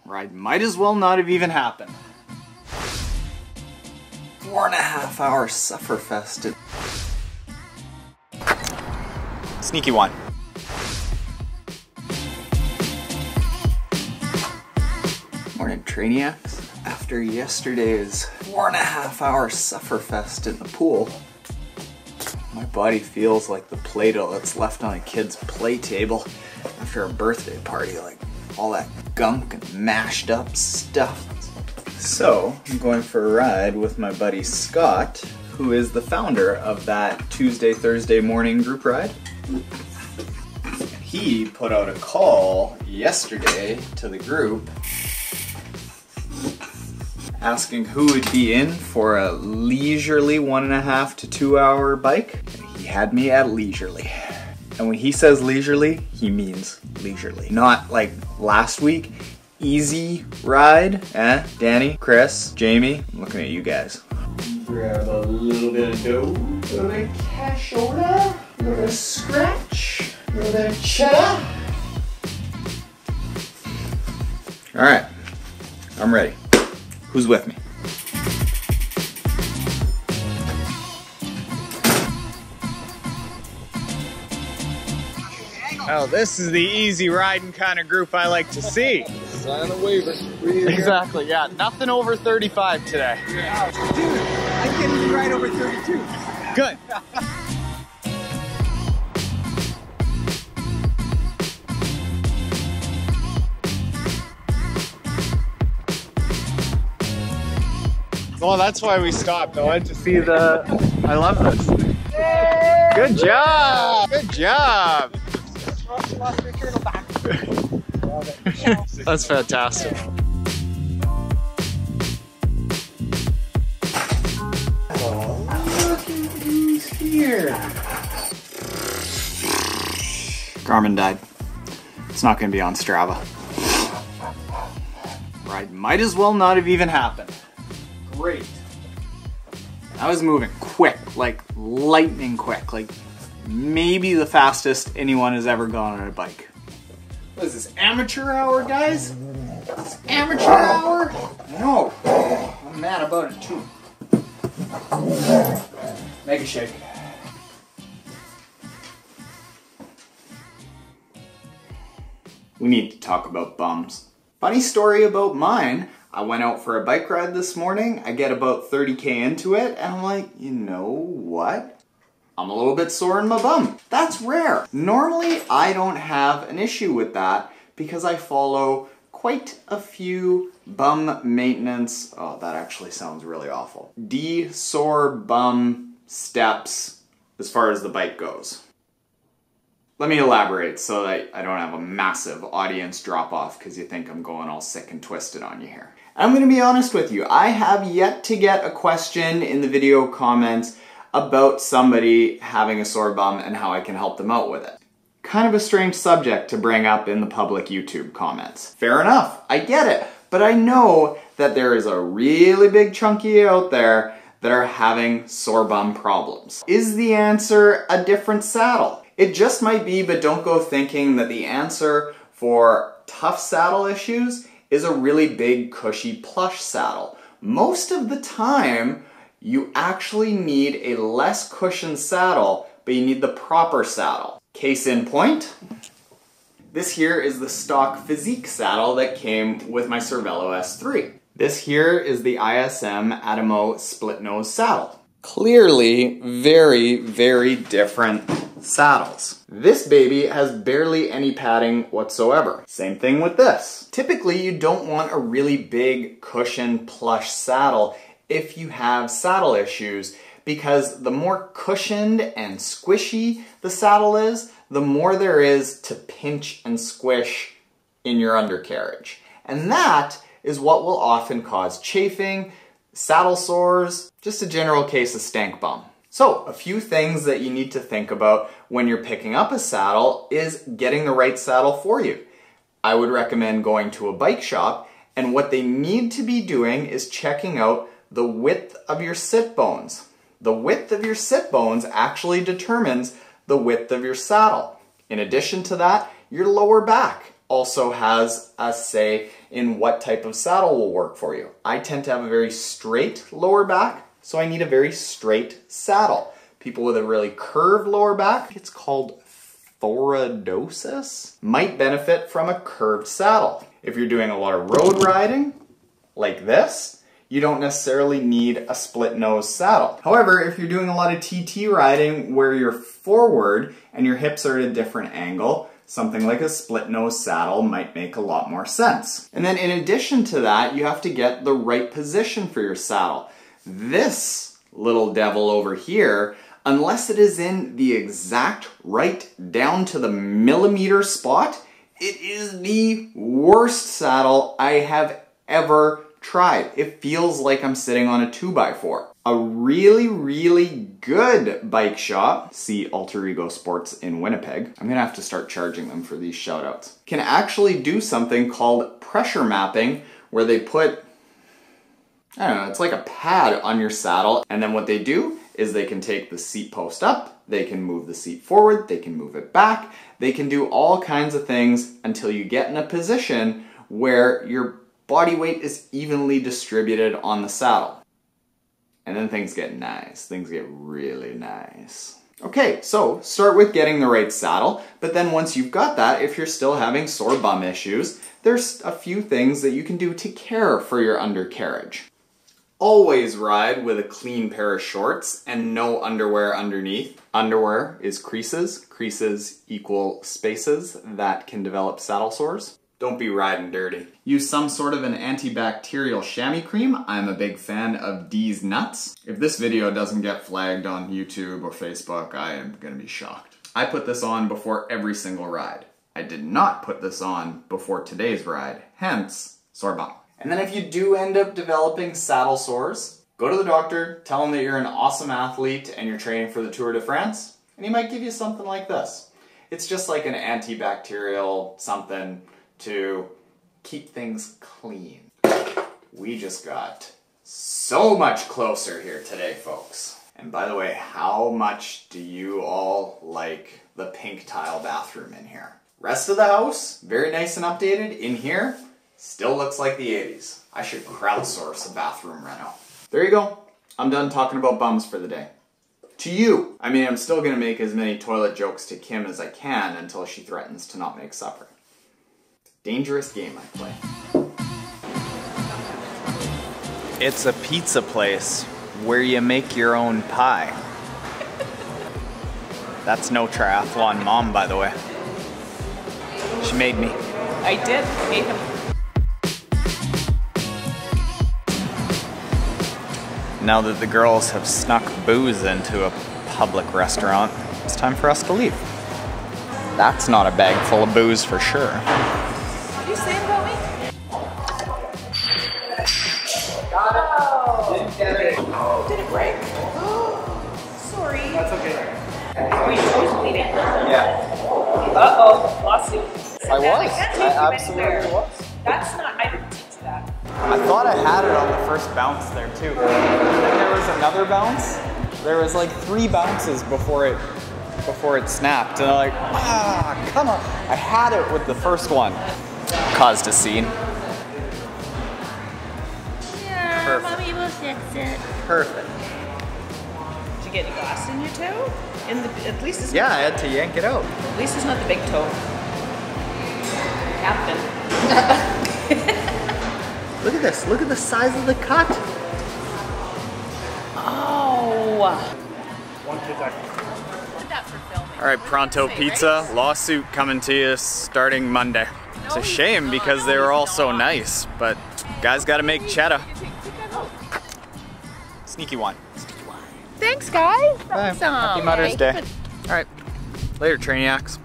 Ride might as well not have even happened. 4.5 hour sufferfest. Sneaky one. Morning, Trainiacs. After yesterday's 4.5 hour sufferfest in the pool, my body feels like the Play-Doh that's left on a kid's play table after a birthday party, like all that gunk and mashed up stuff. So, I'm going for a ride with my buddy Scott, who is the founder of that Tuesday, Thursday morning group ride. He put out a call yesterday to the group asking who would be in for a leisurely 1.5 to 2 hour bike. He had me at leisurely. And when he says leisurely, he means leisurely. Not like last week, easy ride. Danny, Chris, Jamie, I'm looking at you guys. Grab a little bit of dough, a little bit of cashola, a little bit of scratch, a little bit of cheddar. All right, I'm ready. Who's with me? Oh, this is the easy riding kind of group I like to see. Sign a waiver. Exactly, yeah. Nothing over 35 today. Dude, I can't even ride over 32. Good. Well, that's why we stopped. I wanted to see the... I love this. Yay! Good job! Good job! That's fantastic. Oh, look who's here. Garmin died. It's not going to be on Strava. Ride might as well not have even happened. Great. I was moving quick, like lightning quick, like maybe the fastest anyone has ever gone on a bike. What is this, amateur hour, guys? This amateur hour? No. I'm mad about it too. Make a shake. We need to talk about bums. Funny story about mine. I went out for a bike ride this morning. I get about 30K into it, and I'm like, you know what? I'm a little bit sore in my bum. That's rare. Normally, I don't have an issue with that because I follow quite a few bum maintenance, oh, that actually sounds really awful, de-sore bum steps as far as the bike goes. Let me elaborate so that I don't have a massive audience drop-off because you think I'm going all sick and twisted on you here. I'm going to be honest with you, I have yet to get a question in the video comments about somebody having a sore bum and how I can help them out with it. Kind of a strange subject to bring up in the public YouTube comments. Fair enough, I get it, but I know that there is a really big chunk of you out there that are having sore bum problems. Is the answer a different saddle? It just might be, but don't go thinking that the answer for tough saddle issues is a really big, cushy plush saddle. Most of the time, you actually need a less cushioned saddle, but you need the proper saddle. Case in point, this here is the stock Physique saddle that came with my Cervelo S3. This here is the ISM Adamo split nose saddle. Clearly, very, very different saddles. This baby has barely any padding whatsoever. Same thing with this. Typically, you don't want a really big cushion plush saddle if you have saddle issues, because the more cushioned and squishy the saddle is, the more there is to pinch and squish in your undercarriage. And that is what will often cause chafing, saddle sores, just a general case of stank bum. So, a few things that you need to think about when you're picking up a saddle is getting the right saddle for you. I would recommend going to a bike shop, and what they need to be doing is checking out the width of your sit bones. The width of your sit bones actually determines the width of your saddle. In addition to that, your lower back also has a say in what type of saddle will work for you. I tend to have a very straight lower back, so I need a very straight saddle. People with a really curved lower back, it's called thoradosis, might benefit from a curved saddle. If you're doing a lot of road riding, like this, you don't necessarily need a split nose saddle. However, if you're doing a lot of TT riding where you're forward and your hips are at a different angle, something like a split nose saddle might make a lot more sense. And then in addition to that, you have to get the right position for your saddle. This little devil over here, unless it is in the exact right down to the millimeter spot, it is the worst saddle I have ever tried. It feels like I'm sitting on a 2x4. A really, really good bike shop, see Alter Ego Sports in Winnipeg, I'm gonna have to start charging them for these shoutouts, can actually do something called pressure mapping, where they put, I don't know, it's like a pad on your saddle, and then what they do is they can take the seat post up, they can move the seat forward, they can move it back, they can do all kinds of things until you get in a position where your body weight is evenly distributed on the saddle. And then things get nice. Things get really nice. Okay, so start with getting the right saddle, but then once you've got that, if you're still having sore bum issues, there's a few things that you can do to care for your undercarriage. Always ride with a clean pair of shorts and no underwear underneath. Underwear is creases. Creases equal spaces that can develop saddle sores. Don't be riding dirty. Use some sort of an antibacterial chamois cream. I'm a big fan of D's Nuts. If this video doesn't get flagged on YouTube or Facebook, I am gonna be shocked. I put this on before every single ride. I did not put this on before today's ride, hence sore bum. And then if you do end up developing saddle sores, go to the doctor, tell him that you're an awesome athlete and you're training for the Tour de France, and he might give you something like this. It's just like an antibacterial something to keep things clean. We just got so much closer here today, folks. And by the way, how much do you all like the pink tile bathroom in here? Rest of the house, very nice and updated. In here, still looks like the 80s. I should crowdsource a bathroom reno. There you go. I'm done talking about bums for the day. To you. I mean, I'm still gonna make as many toilet jokes to Kim as I can until she threatens to not make supper. Dangerous game I play. It's a pizza place where you make your own pie. That's No Triathlon Mom, by the way. She made me. I did. Made him. Now that the girls have snuck booze into a public restaurant, it's time for us to leave. That's not a bag full of booze for sure. What are you saying about me? Oh. Didn't get it. Oh, did it break? Sorry. That's okay. Are you supposed to clean it? Yeah. Uh-oh, lawsuit. I was. I absolutely was. That's not, I didn't teach you that. I thought I had it on the first bounce there too. And then there was another bounce. There was like 3 bounces before it snapped. And I'm like, come on. I had it with the first one. Caused a scene. Yeah, Perfect. Mommy will fix it. Perfect. Did you get any glass in your toe? At least it's Yeah, not, I had to yank it out. at least it's not the big toe. Captain. Look at this. Look at the size of the cut. Oh. One kid's like, Did that for filming. All right, Pronto Pizza, lawsuit coming to you starting Monday. It's a shame because they were all so nice, but guys gotta make cheddar. Sneaky one. Thanks, guys. Bye. Happy Mother's Day. All right, later, Trainiacs.